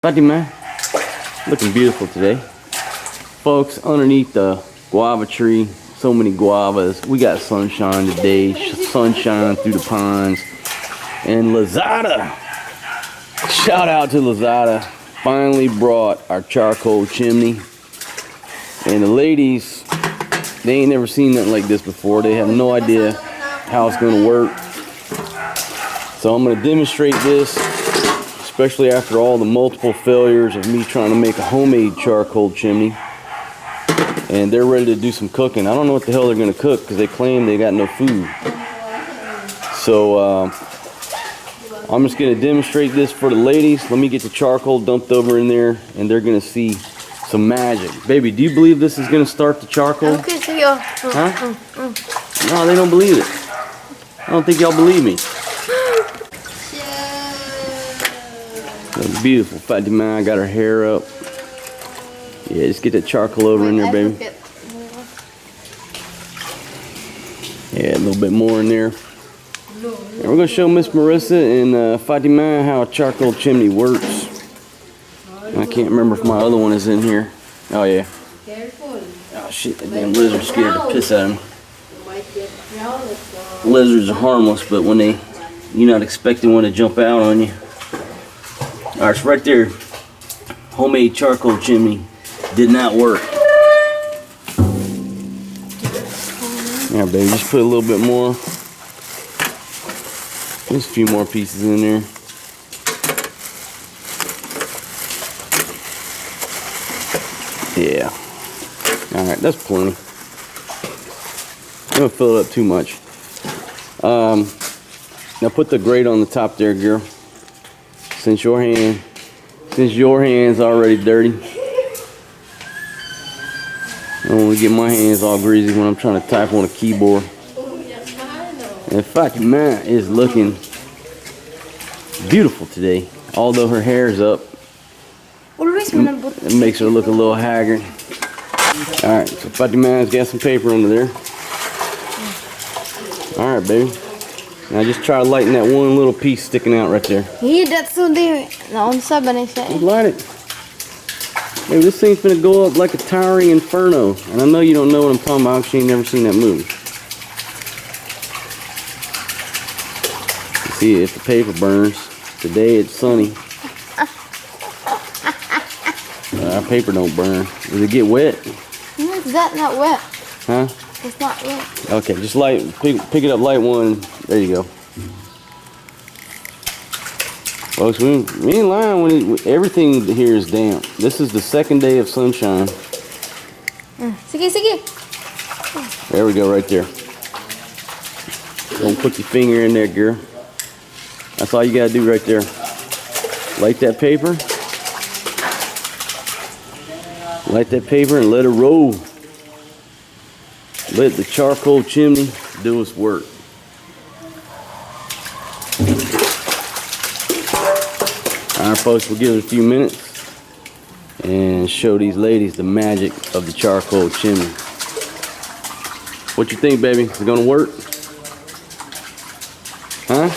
Fatima, looking beautiful today. Folks, underneath the guava tree, so many guavas. We got sunshine today, sunshine through the ponds. And Lazada, shout out to Lazada, finally brought our charcoal chimney. And the ladies, they ain't never seen nothing like this before. They have no idea how it's gonna work. So I'm gonna demonstrate this, especially after all the multiple failures of me trying to make a homemade charcoal chimney. And they're ready to do some cooking. I don't know what the hell they're gonna cook because they claim they got no food. So I'm just gonna demonstrate this for the ladies. Let me get the charcoal dumped over in there and they're gonna see some magic. Baby, do you believe this is gonna start the charcoal? Huh? No, they don't believe it. I don't think y'all believe me. Beautiful Fatima, I got her hair up. Yeah, just get that charcoal over in there, baby. Yeah, a little bit more in there. And we're gonna show Miss Marissa and Fatima how a charcoal chimney works. I can't remember if my other one is in here. Oh yeah. Oh shit, that damn lizard scared the piss out of me. Lizards are harmless, but when you're not expecting one to jump out on you. Alright, it's right there. Homemade charcoal chimney did not work. Yeah, baby, just put a little bit more. Just a few more pieces in there. Yeah. Alright, that's plenty. Don't fill it up too much. Now put the grate on the top there, girl. Since your hand's already dirty. I don't want to get my hands all greasy when I'm trying to type on a keyboard. In fact, mine is looking beautiful today. Although her hair's up, it makes her look a little haggard. Alright, so Fatima's got some paper under there. Alright, baby. Now just try to lighten that one little piece sticking out right there. Just light it. Hey, this thing's gonna go up like a towering inferno. And I know you don't know what I'm talking about because you ain't never seen that movie. You see, if the paper burns, today it's sunny. Our paper don't burn. Does it get wet? No, it's not wet. Huh? It's not wet. Okay, just pick it up light one. There you go. Folks, we ain't lying when everything here is damp. This is the second day of sunshine. Sige. There we go, right there. Don't put your finger in there, girl. That's all you gotta do right there. Light that paper. Light that paper and let it roll. Let the charcoal chimney do its work. Alright folks, we'll give it a few minutes and show these ladies the magic of the charcoal chimney. What you think, baby? Is it gonna work? Huh?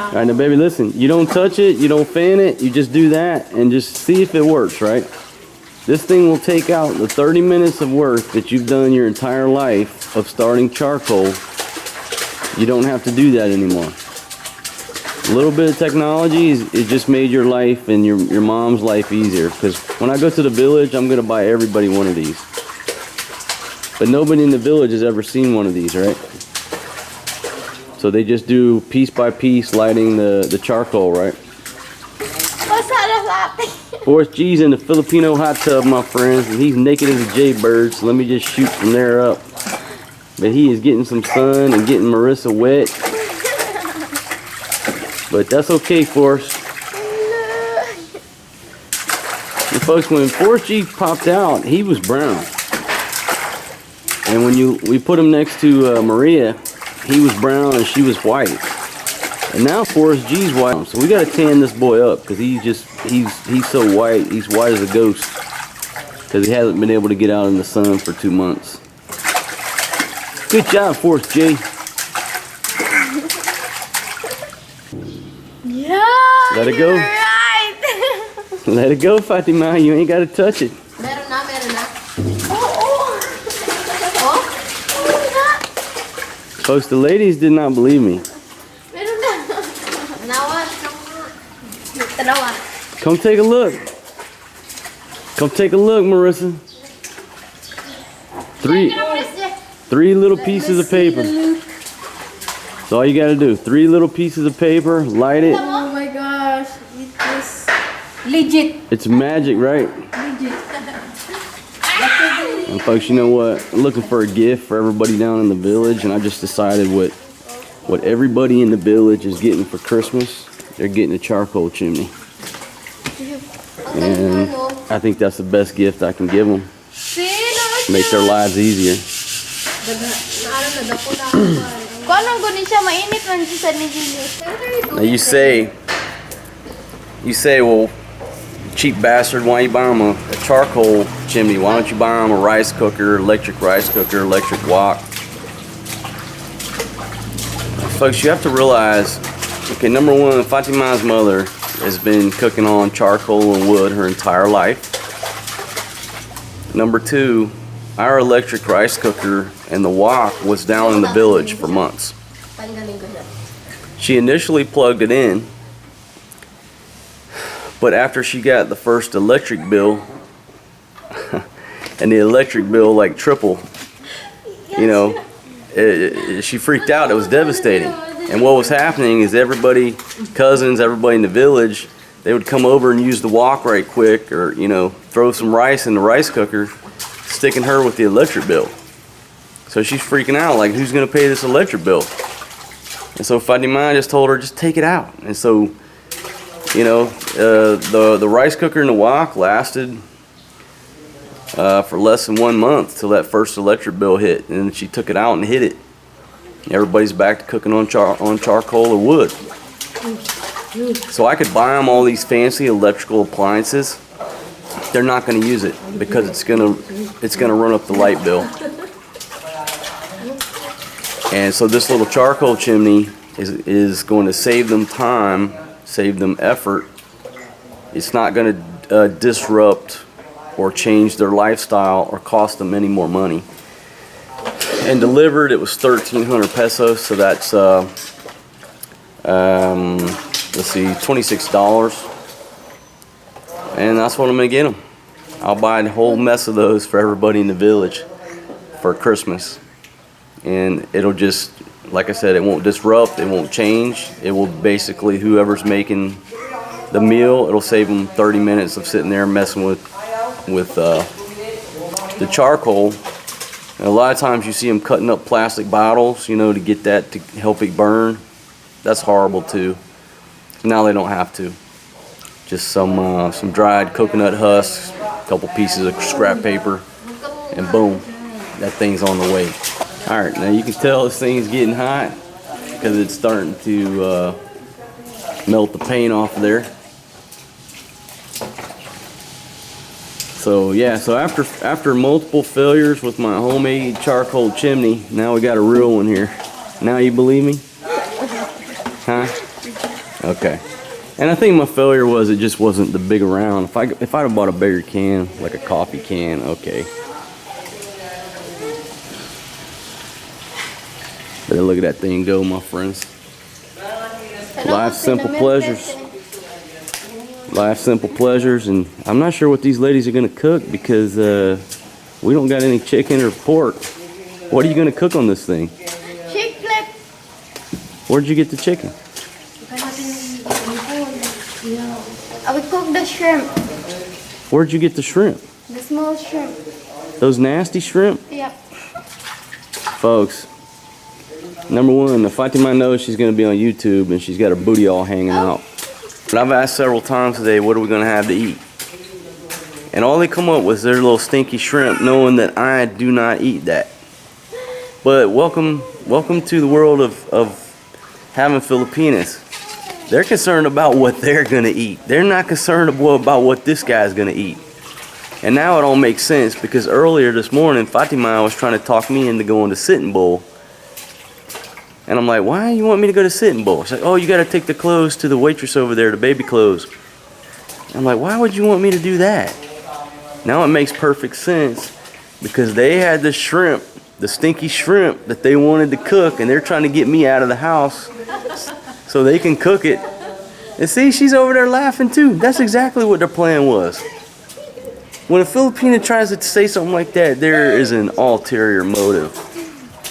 Alright, now baby, listen, you don't touch it, you don't fan it, you just do that and just see if it works, right? This thing will take out the 30 minutes of work that you've done your entire life of starting charcoal. You don't have to do that anymore. A little bit of technology, it just made your life and your mom's life easier. Because when I go to the village, I'm going to buy everybody one of these. But nobody in the village has ever seen one of these, right? So they just do piece by piece lighting the charcoal, right? Forrest G's in the Filipino hot tub, my friends, and he's naked as a jaybird, so let me just shoot from there up. But he is getting some sun and getting Marissa wet. But that's okay, Forrest. And folks, when Forrest G popped out, he was brown. And when we put him next to Maria, he was brown and she was white. And now Forrest G's white. So we gotta tan this boy up because he's so white. He's white as a ghost because he hasn't been able to get out in the sun for 2 months. Good job, Forrest G. Yeah. Let it go. You're right. Let it go, Fatima. You ain't got to touch it. Meron na. Oh. Oh. Folks, the ladies did not believe me. Meron na. Tanawa. Come take a look. Come take a look, Marissa. Three little pieces of paper. That's all you gotta do. 3 little pieces of paper, light it. Oh my gosh. It is legit. It's magic, right? Legit. And folks, you know what? I'm looking for a gift for everybody down in the village, and I just decided what everybody in the village is getting for Christmas. They're getting a charcoal chimney. And I think that's the best gift I can give them. Make their lives easier. Now you say, well, cheap bastard, why you buy them a charcoal chimney? Why don't you buy them a rice cooker, electric wok? Folks, you have to realize, okay, number one, Fatima's mother has been cooking on charcoal and wood her entire life. Number two, our electric rice cooker and the wok was down in the village for months. She initially plugged it in, but after she got the first electric bill, and the electric bill like triple, you know, she freaked out. It was devastating. And what was happening is everybody, cousins, everybody in the village, they would come over and use the wok right quick, or, you know, throw some rice in the rice cooker, sticking her with the electric bill. So she's freaking out, like, who's gonna pay this electric bill? And so Fatima just told her, just take it out. And so, you know, the rice cooker and the wok lasted for less than 1 month till that first electric bill hit, and then she took it out and hid it. Everybody's back to cooking on charcoal or wood. So I could buy them all these fancy electrical appliances. They're not going to use it because it's gonna run up the light bill. And so this little charcoal chimney is going to save them time, save them effort. It's not going to disrupt or change their lifestyle or cost them any more money. And delivered, it was 1,300 pesos, so that's let's see, $26. And that's what I'm gonna get them. I'll buy a whole mess of those for everybody in the village for Christmas. And it'll just, like I said, it won't disrupt, it won't change. It will basically, whoever's making the meal, it'll save them 30 minutes of sitting there messing with the charcoal. And a lot of times you see them cutting up plastic bottles, you know, to get that to help it burn. That's horrible too. Now they don't have to. Just some dried coconut husks, a couple pieces of scrap paper, and boom, that thing's on the way. All right, now you can tell this thing's getting hot because it's starting to melt the paint off of there. So yeah, so after multiple failures with my homemade charcoal chimney, now we got a real one here. Now you believe me? Huh? Okay. And I think my failure was it just wasn't the big round. If I'd have bought a bigger can, like a coffee can, okay. But look at that thing go, my friends. Life's simple pleasures. Life's simple pleasures, and I'm not sure what these ladies are gonna cook because we don't got any chicken or pork. What are you gonna cook on this thing? Chicken. Where'd you get the chicken? I would cook the shrimp. Where'd you get the shrimp? The small shrimp. Those nasty shrimp? Yep. Folks, number one, if Fatima knows she's gonna be on YouTube and she's got her booty all hanging out. But I've asked several times today, what are we going to have to eat? And all they come up with is their little stinky shrimp, knowing that I do not eat that. But welcome to the world of having Filipinas. They're concerned about what they're going to eat. They're not concerned about what this guy's going to eat. And now it all makes sense because earlier this morning, Fatima was trying to talk me into going to Sitting Bull. And I'm like, why you want me to go to Sitting Bull? She's like, oh, you got to take the clothes to the waitress over there, the baby clothes. I'm like, why would you want me to do that? Now it makes perfect sense because they had the shrimp, the stinky shrimp that they wanted to cook, and they're trying to get me out of the house so they can cook it. And see, she's over there laughing too. That's exactly what their plan was. When a Filipino tries to say something like that, there is an ulterior motive.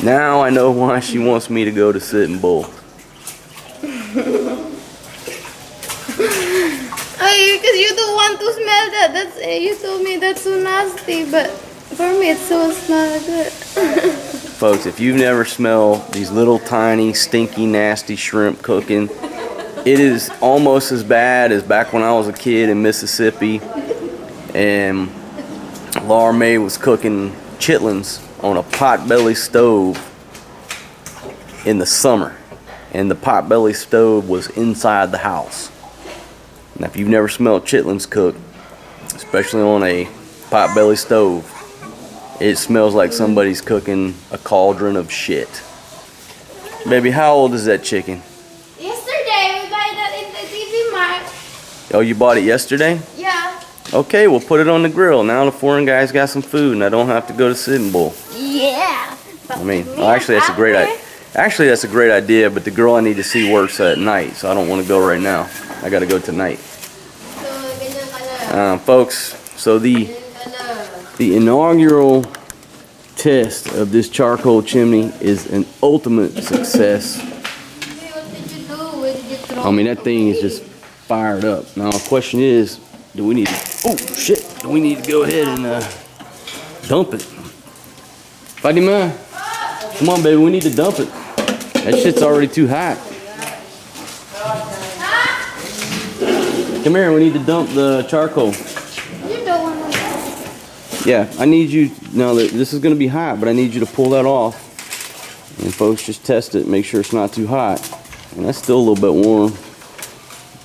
Now I know why she wants me to go to Sitting Bull. Because you don't want to smell that. You told me that's so nasty, but for me it smells not good. Folks, if you've never smelled these little tiny, stinky, nasty shrimp cooking, it is almost as bad as back when I was a kid in Mississippi and Laura Mae was cooking chitlins on a potbelly stove in the summer, and the potbelly stove was inside the house. Now if you've never smelled chitlins cooked, especially on a potbelly stove, it smells like somebody's cooking a cauldron of shit. Baby, how old is that chicken? Yesterday we buy that in the TV Mart. Oh, you bought it yesterday? Yeah. Okay, we'll put it on the grill. Now the foreign guy's got some food and I don't have to go to Sitting Bull. Yeah. I mean, well, actually that's a great idea. Actually, that's a great idea, but the girl I need to see works at night, so I don't want to go right now. I got to go tonight. Folks, so the inaugural test of this charcoal chimney is an ultimate success. What did you do? Where did you throw? I mean, that thing is just fired up. Now, the question is, do we need to, oh shit, do we need to go ahead and dump it? Fatima, come on, baby, we need to dump it. That shit's already too hot. Come here, we need to dump the charcoal. You don't want to. Yeah, I need you, now this is going to be hot, but I need you to pull that off. And folks, just test it, make sure it's not too hot. And that's still a little bit warm,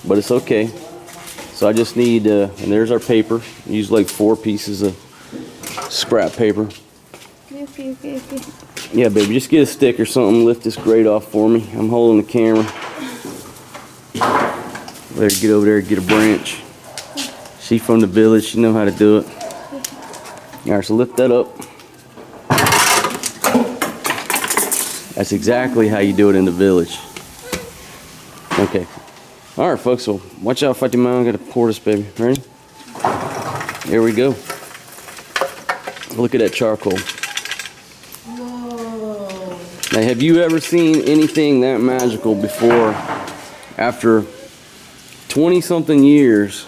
but it's okay. So I just need, and there's our paper. Use like 4 pieces of scrap paper. Okay. Yeah, baby, just get a stick or something. Lift this grate off for me. I'm holding the camera. Let her get over there and get a branch. She from the village. She know how to do it. All right, so lift that up. That's exactly how you do it in the village. Okay. All right, folks, so watch out, Fatima. I got to pour this, baby. Ready? Here we go. Look at that charcoal. Whoa. Now, have you ever seen anything that magical before? After 20-something years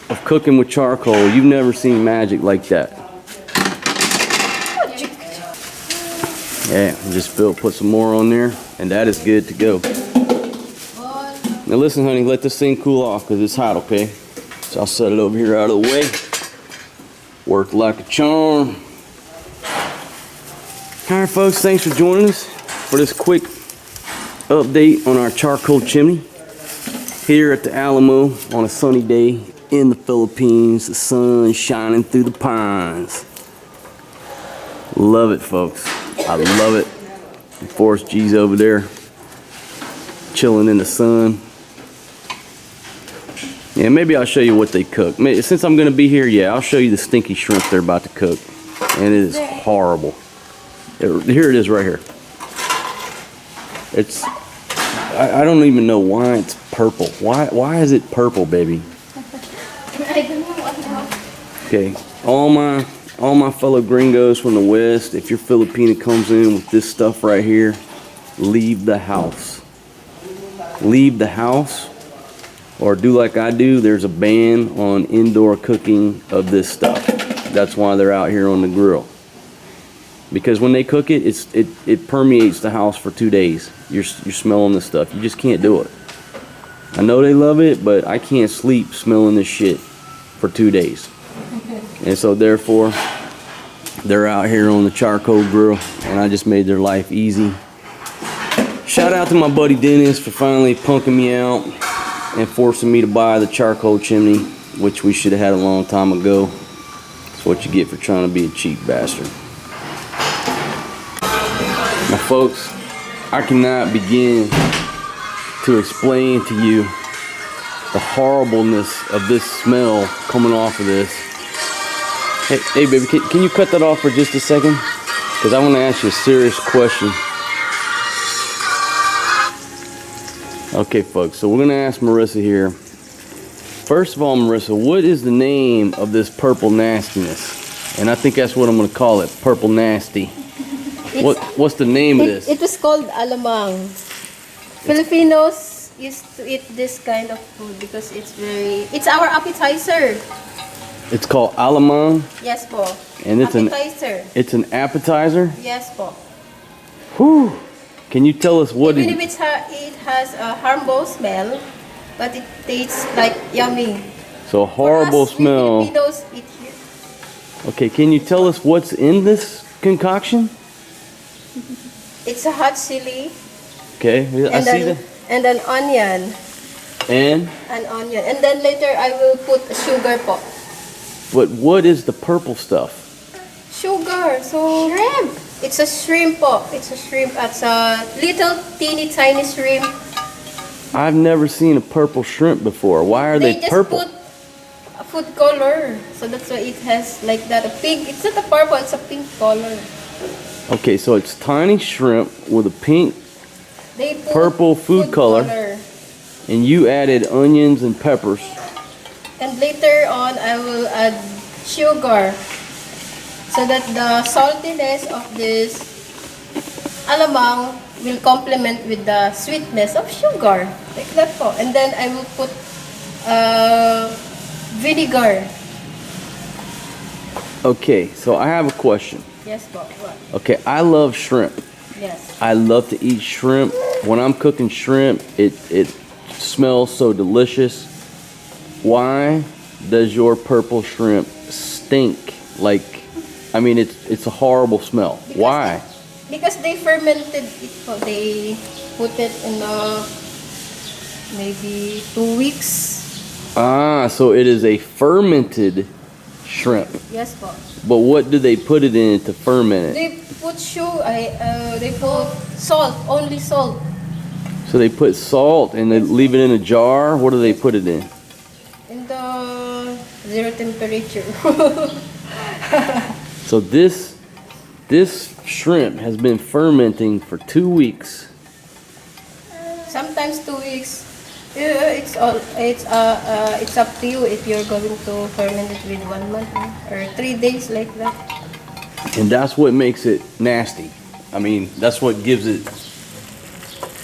of cooking with charcoal, you've never seen magic like that. Yeah, just put some more on there, and that is good to go. Now listen, honey, let this thing cool off because it's hot, okay? So I'll set it over here out of the way. Work like a charm. All right, folks, thanks for joining us for this quick update on our charcoal chimney here at the Alamo on a sunny day in the Philippines. The sun shining through the pines. Love it, folks. I love it. And Forrest G's over there chilling in the sun. Yeah, maybe I'll show you what they cook. Since I'm going to be here, yeah, I'll show you the stinky shrimp they're about to cook. And it is horrible. Here it is right here. It's, I don't even know why it's purple. Why is it purple, baby? I don't know what now. Okay, all my fellow gringos from the West, if your Filipino comes in with this stuff right here, leave the house. Leave the house. Or do like I do, there's a ban on indoor cooking of this stuff. That's why they're out here on the grill. Because when they cook it, it permeates the house for 2 days. You're smelling this stuff. You just can't do it. I know they love it, but I can't sleep smelling this shit for 2 days. And so therefore, they're out here on the charcoal grill, and I just made their life easy. Shout out to my buddy Dennis for finally punking me out and forcing me to buy the charcoal chimney, which we should have had a long time ago. That's what you get for trying to be a cheap bastard. Now folks, I cannot begin to explain to you the horribleness of this smell coming off of this. Hey baby, can you cut that off for just a second? Because I want to ask you a serious question. Okay, folks, so we're going to ask Marissa here. First of all, Marissa, what is the name of this purple nastiness? And I think that's what I'm going to call it, purple nasty. What's the name of this? It was called alamang. Filipinos used to eat this kind of food because it's our appetizer. It's called alamang? Yes po. And it's appetizer. It's an appetizer? Yes po. Whew. Can you tell us what Even if it has a harmful smell, but it tastes like yummy. So a horrible smell. Filipinos eat here. Okay, can you tell us what's in this concoction? It's a hot chili. Okay, I see that. And an onion. And? An onion. And then later I will put sugar po. But what is the purple stuff? Sugar. So shrimp. It's a shrimp po. It's a shrimp. It's a little teeny tiny shrimp. I've never seen a purple shrimp before. Why are they purple? They just put a food color. So that's why it has like that. A pink. It's not a purple. It's a pink color. Okay, so it's tiny shrimp with a pink, purple food color. And you added onions and peppers. And later on, I will add sugar so that the saltiness of this alamang will complement with the sweetness of sugar. Like that po. And then I will put vinegar. Okay, so I have a question. Yes po. What? Okay, I love shrimp. Yes. I love to eat shrimp. When I'm cooking shrimp, it smells so delicious. Why does your purple shrimp stink? Like, I mean, it's a horrible smell. Why? Because they fermented it. They put it in maybe 2 weeks. Ah, so it is a fermented shrimp. Yes po. But what do they put it in to ferment it? They put they put salt, only salt. So they put salt and they leave it in a jar. What do they put it in? In the 0 temperature. So this shrimp has been fermenting for 2 weeks. Sometimes 2 weeks. It's up to you if you're going to ferment it with 1 month or 3 days like that. And that's what makes it nasty. I mean, that's what gives it.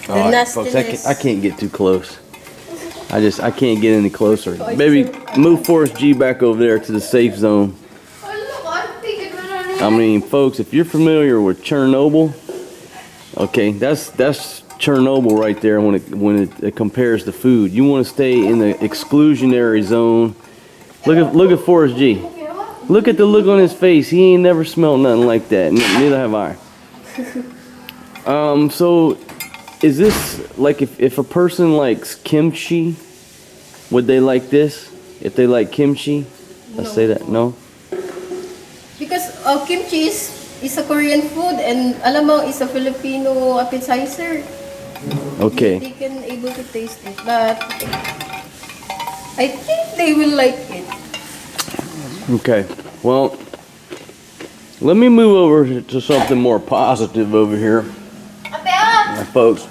The nastiness. Folks, I can't get too close. I can't get any closer. Baby, move Forrest G back over there to the safe zone. I mean, folks, if you're familiar with Chernobyl, okay, that's Chernobyl right there when it compares to food. You want to stay in the exclusionary zone. Look at Forrest G. Look at the look on his face. He ain't never smelled nothing like that. Neither have I. So is this like if a person likes kimchi, would they like this? If they like kimchi? Let's say that. No? Because kimchi is a Korean food and alamang is a Filipino appetizer. Okay. They can able to taste it, but I think they will like it. Okay. Well, let me move over to something more positive over here. Folks,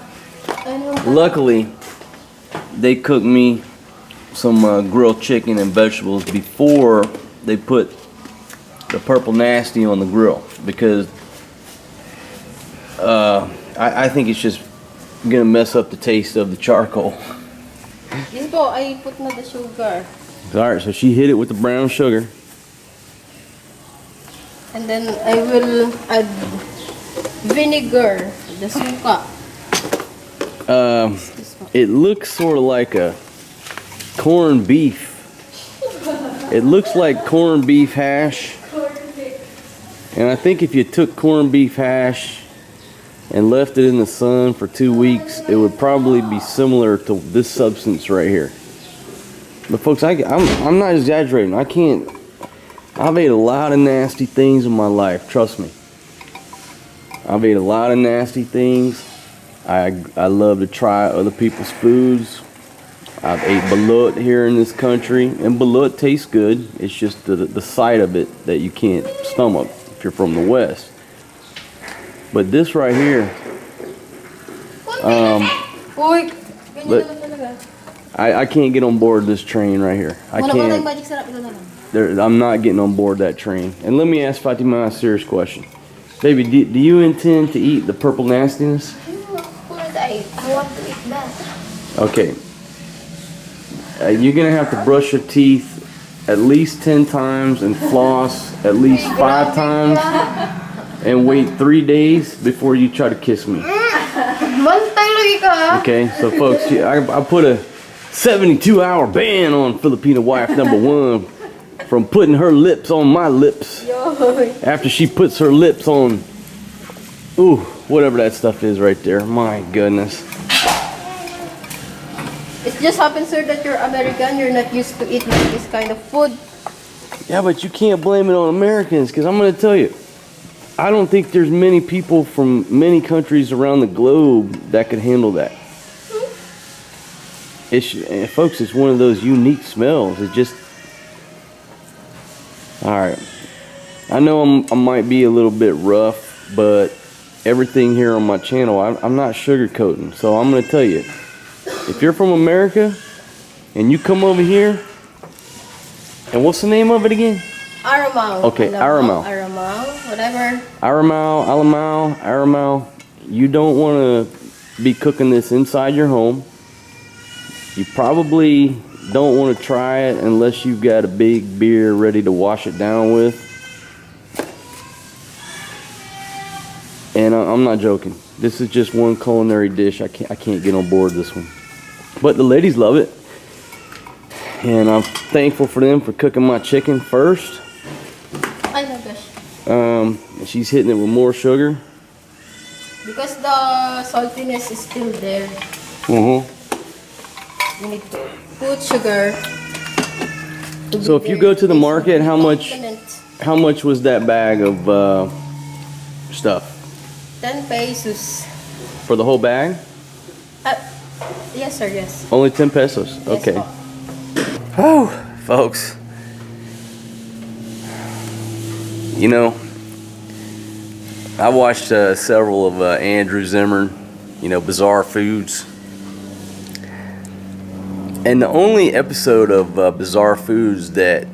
luckily they cooked me some grilled chicken and vegetables before they put the purple nasty on the grill, because I think it's just gonna mess up the taste of the charcoal. Yes po, I put na the sugar. Alright, so she hit it with the brown sugar. And then I will add vinegar, the suka. It looks sort of like a corned beef. It looks like corned beef hash. And I think if you took corned beef hash and left it in the sun for 2 weeks, it would probably be similar to this substance right here. But folks, I'm not exaggerating. I've ate a lot of nasty things in my life, trust me. I've ate a lot of nasty things. I love to try other people's foods. I've ate balut here in this country, and balut tastes good. It's just the sight of it that you can't stomach if you're from the West. But this right here, Uy, but ganyan naman talaga. I can't get on board this train right here. I Wala ba tayong can't. magic sarap? Ito na lang. I'm not getting on board that train. And let me ask Fatima a serious question. Baby, do you intend to eat the purple nastiness? Of course, I want to eat that. Okay. You're going to have to brush your teeth at least 10 times and floss at least 5 times and wait 3 days before you try to kiss me. Bantay lagi ka. Okay, so folks, I put a 72-hour ban on Filipino wife number 1 from putting her lips on my lips after she puts her lips on, whatever that stuff is right there. My goodness. It just happens, sir, that you're American. You're not used to eat like this kind of food. Yeah, but you can't blame it on Americans, because I'm going to tell you, I don't think there's many people from many countries around the globe that could handle that. Folks, it's one of those unique smells. It just... Alright. I know I might be a little bit rough, but everything here on my channel, I'm not sugarcoating. So I'm going to tell you, if you're from America and you come over here, and what's the name of it again? Alamang. Okay, alamang. Alamang, whatever. Alamang. You don't want to be cooking this inside your home. You probably don't want to try it unless you've got a big beer ready to wash it down with. And I'm not joking. This is just one culinary dish. I can't get on board this one. But the ladies love it. And I'm thankful for them for cooking my chicken first. Ay, my gosh. She's hitting it with more sugar. Because the saltiness is still there. You need to put sugar. So if you go to the market, how much was that bag of stuff? 10 pesos. For the whole bag? Yes, sir, yes. Only 10 pesos. Yes, Okay. po. Whew, folks. You know, I watched several of Andrew Zimmern, Bizarre Foods. And the only episode of Bizarre Foods that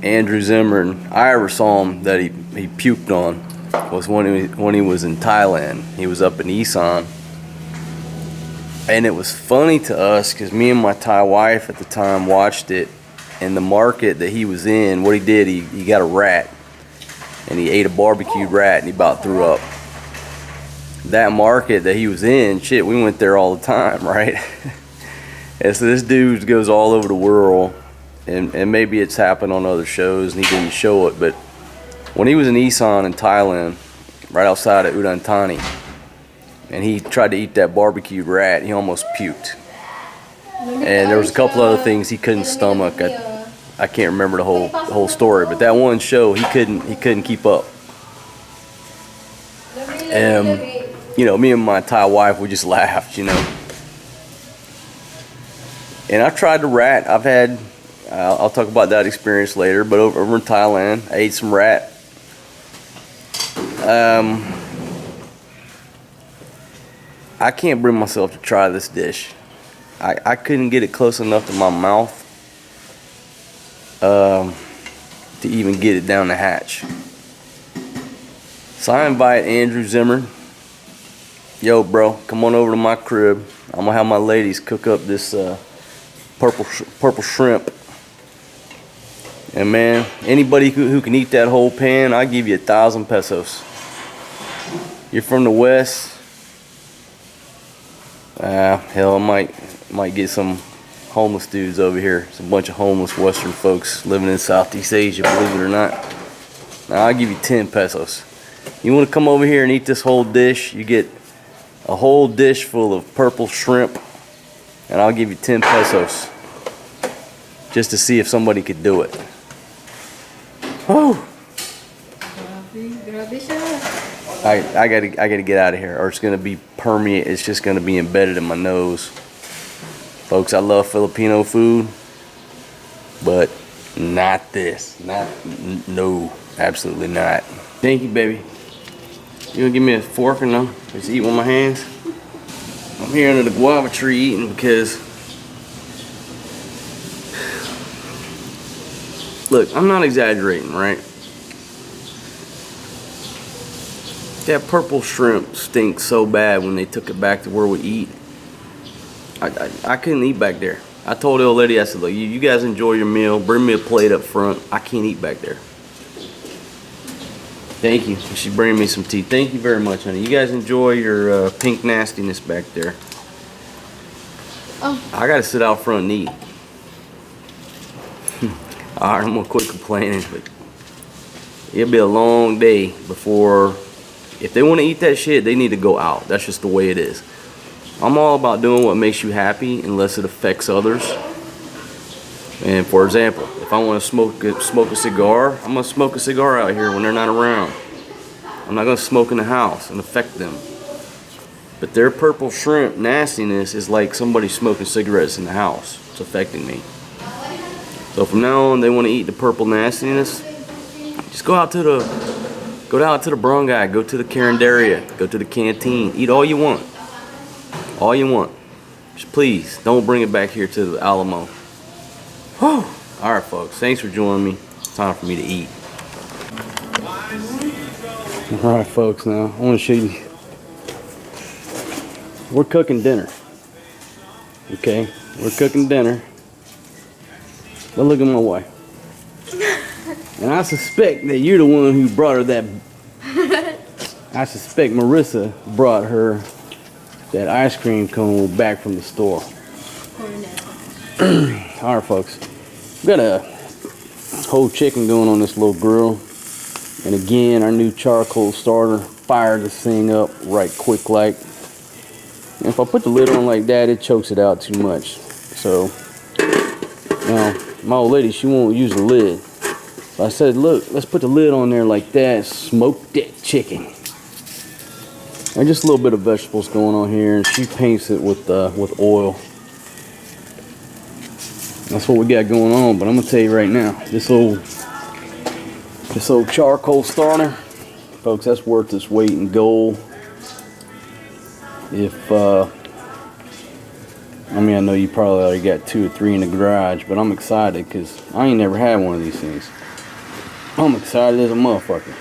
Andrew Zimmern, I ever saw him that he puked on was when he was in Thailand. He was up in Isan. And it was funny to us because me and my Thai wife at the time watched it. In the market that he was in, what he did, he got a rat. And he ate a barbecued rat and he about threw up. That market that he was in, shit, we went there all the time, right? And so this dude goes all over the world. And maybe it's happened on other shows and he didn't show it. But when he was in Isan in Thailand, right outside of Udon Thani, and he tried to eat that barbecued rat, he almost puked. And there was a couple other things he couldn't stomach. I can't remember the whole story, but that one show he couldn't keep up. And me and my Thai wife, we just laughed, And I've tried the rat. I'll talk about that experience later. But over in Thailand, I ate some rat. I can't bring myself to try this dish. I couldn't get it close enough to my mouth to even get it down the hatch. So I invite Andrew Zimmern. Yo, bro, come on over to my crib. I'm gonna have my ladies cook up this purple shrimp. And man, anybody who can eat that whole pan, I'll give you 1,000 pesos. You're from the West. Hell, I might get some homeless dudes over here. It's a bunch of homeless Western folks living in Southeast Asia, believe it or not. Now, I'll give you 10 pesos. You want to come over here and eat this whole dish? You get a whole dish full of purple shrimp, and I'll give you 10 pesos just to see if somebody could do it. Whew. Grabe siya. I gotta get out of here, or it's gonna be permeate. It's just gonna be embedded in my nose. Folks, I love Filipino food, but not this. No, absolutely not. Thank you, baby. You gonna give me a fork or no? Just eat with my hands. I'm here under the guava tree eating because, look, I'm not exaggerating, right? That purple shrimp stinks so bad when they took it back to where we eat. I couldn't eat back there. I told the old lady, I said, look, you guys enjoy your meal. Bring me a plate up front. I can't eat back there. Thank you. She bring me some tea. Thank you very much, honey. You guys enjoy your pink nastiness back there. Oh. I gotta sit out front and eat. Alright, I'm gonna quit complaining, but it'll be a long day before. If they want to eat that shit, they need to go out. That's just the way it is. I'm all about doing what makes you happy unless it affects others. And for example, if I want to smoke a cigar, I'm going to smoke a cigar out here when they're not around. I'm not going to smoke in the house and affect them. But their purple shrimp nastiness is like somebody smoking cigarettes in the house. It's affecting me. So from now on, they want to eat the purple nastiness. Just go out to the barangay, go to the carinderia, go to the canteen, eat all you want. All you want. Just please, don't bring it back here to the Alamo. Whew. Alright folks, thanks for joining me. It's time for me to eat. Alright folks, now I want to show you. We're cooking dinner. Okay, we're cooking dinner. But look at my wife. And I suspect that you're the one who brought her that. I suspect Marissa brought her that ice cream cone back from the store. Alright folks, we got a whole chicken going on this little grill. And again, our new charcoal starter fired this thing up right quick like. And if I put the lid on like that, it chokes it out too much. So now my old lady, she won't use the lid. So I said, look, let's put the lid on there like that, smoke that chicken. And just a little bit of vegetables going on here, and she paints it with oil. That's what we got going on. But I'm gonna tell you right now, this old charcoal starter, folks, that's worth its weight in gold. If I mean, I know you probably already got 2 or 3 in the garage, but I'm excited because I ain't never had one of these things. I'm excited as a motherfucker.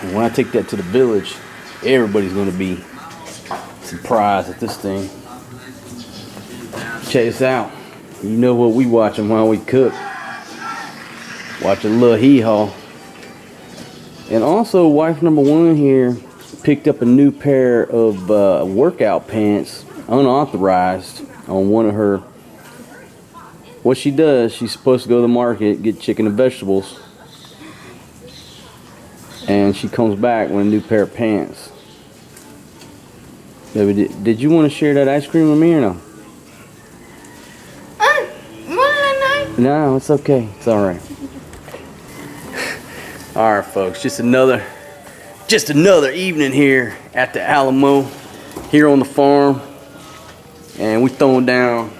And when I take that to the village, everybody's gonna be surprised at this thing. Check this out. You know what we watching while we cook? Watch a little hee-haw. And also, wife number 1 here picked up a new pair of workout pants, unauthorized, on one of her. What she does, she's supposed to go to the market, get chicken and vegetables, and she comes back with a new pair of pants. Baby, did you want to share that ice cream with me or no? No, it's okay. It's all right. All right, folks. Just another evening here at the Alamo, here on the farm, and we throwing down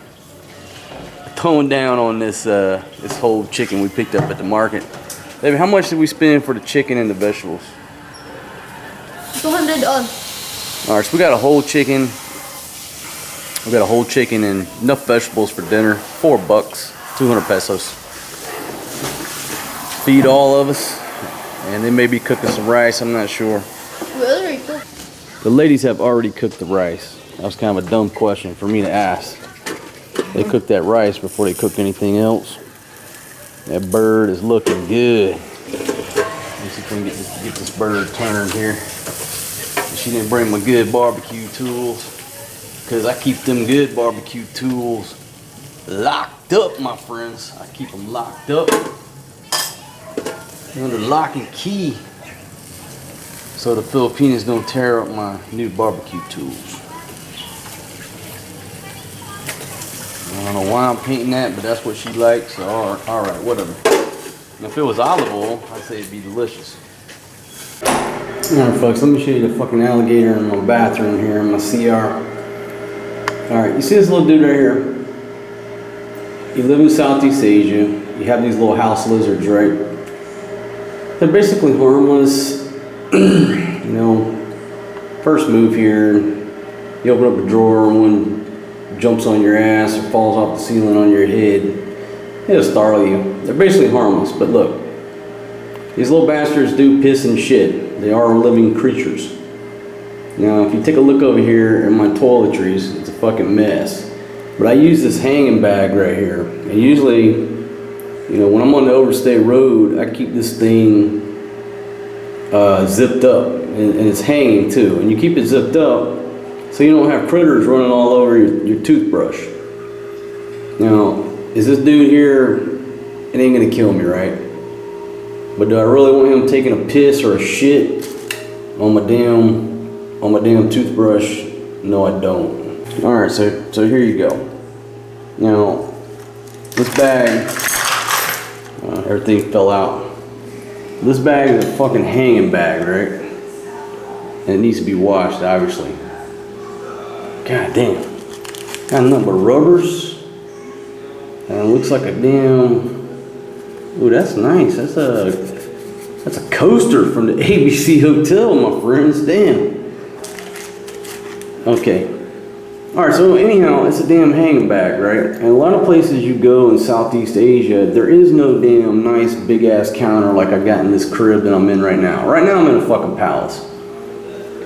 on this whole chicken we picked up at the market. Baby, how much did we spend for the chicken and the vegetables? 200 all. All right, so we got a whole chicken. We got a whole chicken and enough vegetables for dinner. $4, 200 pesos. Feed all of us. And they may be cooking some rice, I'm not sure. We already cooked. The ladies have already cooked the rice. That was kind of a dumb question for me to ask. They cooked that rice before they cooked anything else. That bird is looking good. Let's see if we can get this bird turned here. She didn't bring my good barbecue tools, because I keep them good barbecue tools locked up, my friends. I keep them locked up under lock and key, so the Filipinos don't tear up my new barbecue tools. I don't know why I'm painting that, but that's what she likes. So all right, whatever. If it was olive oil, I'd say it'd be delicious. Alright folks, let me show you the fucking alligator in my bathroom here in my CR. Alright, you see this little dude right here? You live in Southeast Asia, you have these little house lizards, right? They're basically harmless. You know, first move here, you open up a drawer and one jumps on your ass or falls off the ceiling on your head. It'll startle you. They're basically harmless, but look. These little bastards do piss and shit. They are living creatures. Now, if you take a look over here at my toiletries, it's a fucking mess. But I use this hanging bag right here. And usually, you know, when I'm on the overstay road, I keep this thing zipped up. And it's hanging too. And you keep it zipped up so you don't have critters running all over your toothbrush. Now, is this dude here, it ain't gonna kill me, right? But do I really want him taking a piss or a shit on my damn toothbrush? No, I don't. Alright, so here you go. Now, this bag, everything fell out. This bag is a fucking hanging bag, right? And it needs to be washed, obviously. God damn. Got nothing but rubbers. And it looks like a damn... Ooh, that's nice. That's a coaster from the ABC Hotel, my friends. Damn. Okay. Alright, so anyhow, it's a damn hanging bag, right? And a lot of places you go in Southeast Asia, there is no damn nice big ass counter like I got in this crib that I'm in right now. Right now I'm in a fucking palace.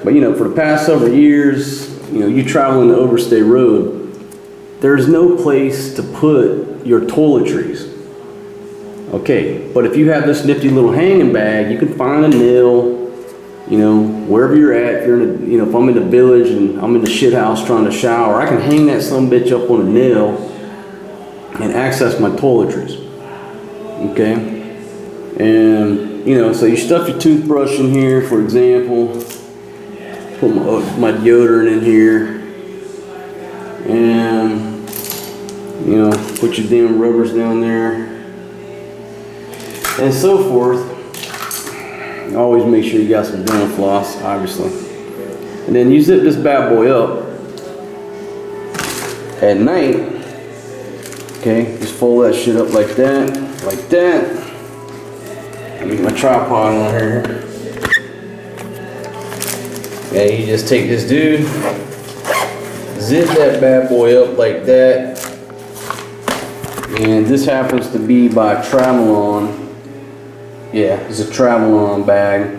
But you know, for the past several years, you know, you travel in the overstay road, there's no place to put your toiletries. Okay, but if you have this nifty little hanging bag, you can find a nail, you know, wherever you're at. If you're in a, you know, if I'm in the village and I'm in the shit house trying to shower, I can hang that sumbitch up on a nail and access my toiletries. Okay, and you know, so you stuff your toothbrush in here, for example. Put my deodorant in here, and you know, put your damn rubbers down there, and so forth. Always make sure you got some dental floss, obviously. And then you zip this bad boy up at night. Okay, just fold that shit up like that, like that. Let me get my tripod on here. Okay, you just take this dude, zip that bad boy up like that. And this happens to be by Travel-On. Yeah, it's a Travel-On bag.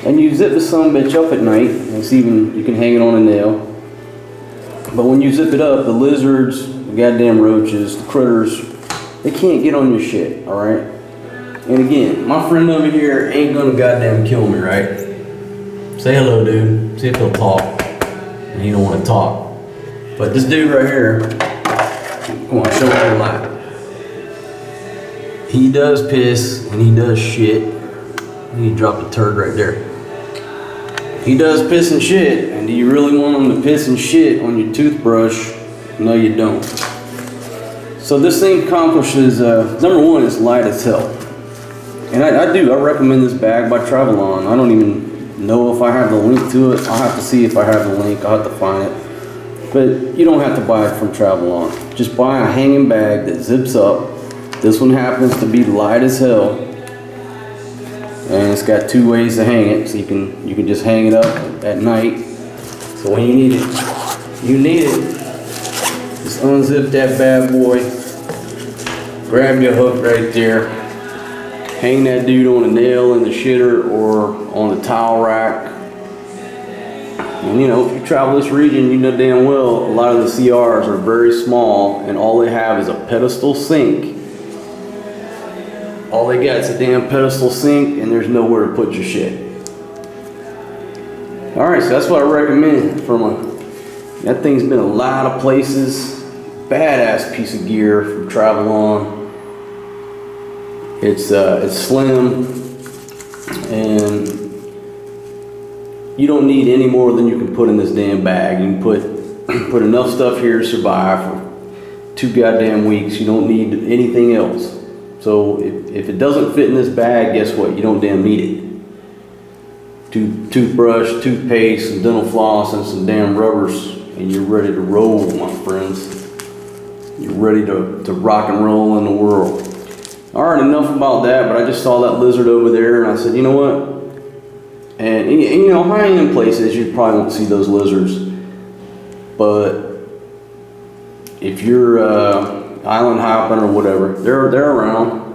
And you zip the sumbitch up at night. It's even, you can hang it on a nail. But when you zip it up, the lizards, the goddamn roaches, the critters, they can't get on your shit, alright? And again, my friend over here ain't gonna goddamn kill me, right? Say hello, dude. See if he'll talk. And he don't want to talk. But this dude right here, come on, show me your light. He does piss and he does shit. He dropped a turd right there. He does piss and shit. And do you really want him to piss and shit on your toothbrush? No, you don't. So this thing accomplishes, number one, it's light as hell. And I recommend this bag by Travel-On. I don't even know if I have the link to it. I'll have to see if I have the link. I'll have to find it. But you don't have to buy it from Travel-On. Just buy a hanging bag that zips up. This one happens to be light as hell. And it's got two ways to hang it. So you can just hang it up at night. So when you need it, you need it. Just unzip that bad boy. Grab your hook right there. Hang that dude on a nail in the shitter or on the towel rack. And you know, if you travel this region, you know damn well a lot of the CRs are very small and all they have is a pedestal sink. All they got is a damn pedestal sink and there's nowhere to put your shit. Alright, so that's what I recommend that thing's been a lot of places. Badass piece of gear from Travel-On. It's slim, and you don't need any more than you can put in this damn bag. You can put enough stuff here to survive for 2 goddamn weeks. You don't need anything else. So if it doesn't fit in this bag, guess what? You don't damn need it. Toothbrush, toothpaste, some dental floss, and some damn rubbers, and you're ready to roll, my friends. You're ready to rock and roll in the world. All right, enough about that, but I just saw that lizard over there, and I said, you know what? And you know, high-end places, you probably won't see those lizards. But if you're island hopping or whatever, they're around.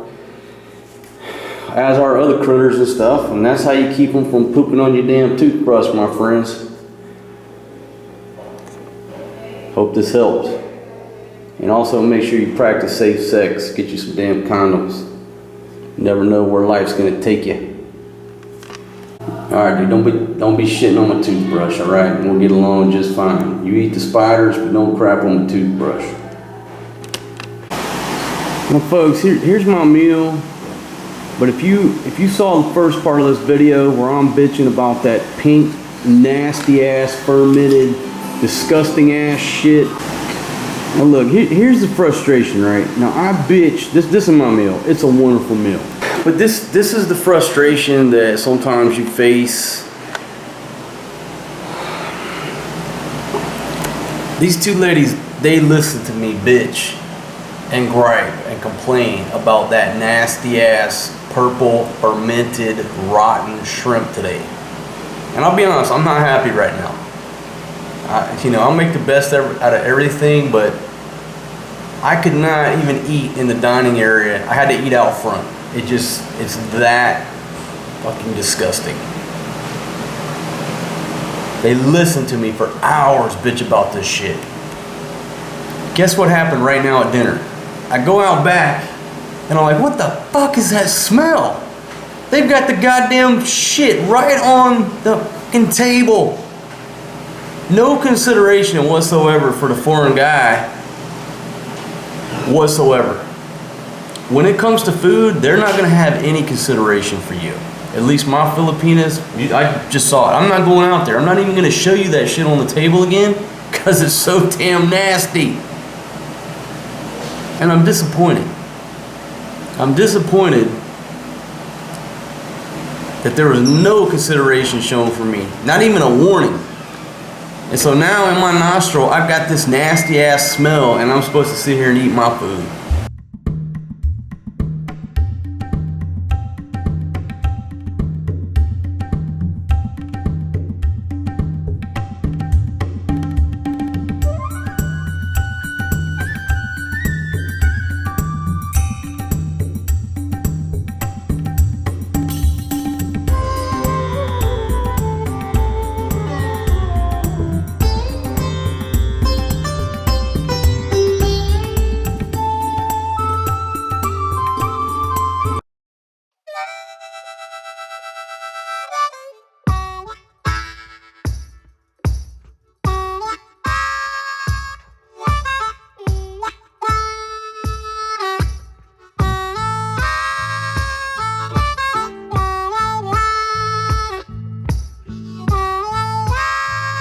As are other critters and stuff, and that's how you keep them from pooping on your damn toothbrush, my friends. Hope this helps. And also make sure you practice safe sex. Get you some damn condoms. You never know where life's gonna take you. Alright, dude, don't be shitting on my toothbrush, alright? We'll get along just fine. You eat the spiders, but don't crap on the toothbrush. Well, folks, here's my meal. But if you saw the first part of this video where I'm bitching about that pink, nasty ass, fermented, disgusting ass shit. Now look, here's the frustration, right? Now I bitch, this is my meal. It's a wonderful meal. But this is the frustration that sometimes you face. These two ladies, they listen to me bitch and gripe and complain about that nasty ass purple fermented rotten shrimp today. And I'll be honest, I'm not happy right now. I'll make the best out of everything, but I could not even eat in the dining area. I had to eat out front. It's that fucking disgusting. They listen to me for hours bitch about this shit. Guess what happened right now at dinner? I go out back and I'm like, what the fuck is that smell? They've got the goddamn shit right on the fucking table. No consideration whatsoever for the foreign guy whatsoever. When it comes to food, they're not going to have any consideration for you. At least my Filipinas, I just saw it. I'm not going out there. I'm not even going to show you that shit on the table again because it's so damn nasty. And I'm disappointed. I'm disappointed that there was no consideration shown for me. Not even a warning. And so now in my nostril, I've got this nasty ass smell and I'm supposed to sit here and eat my food.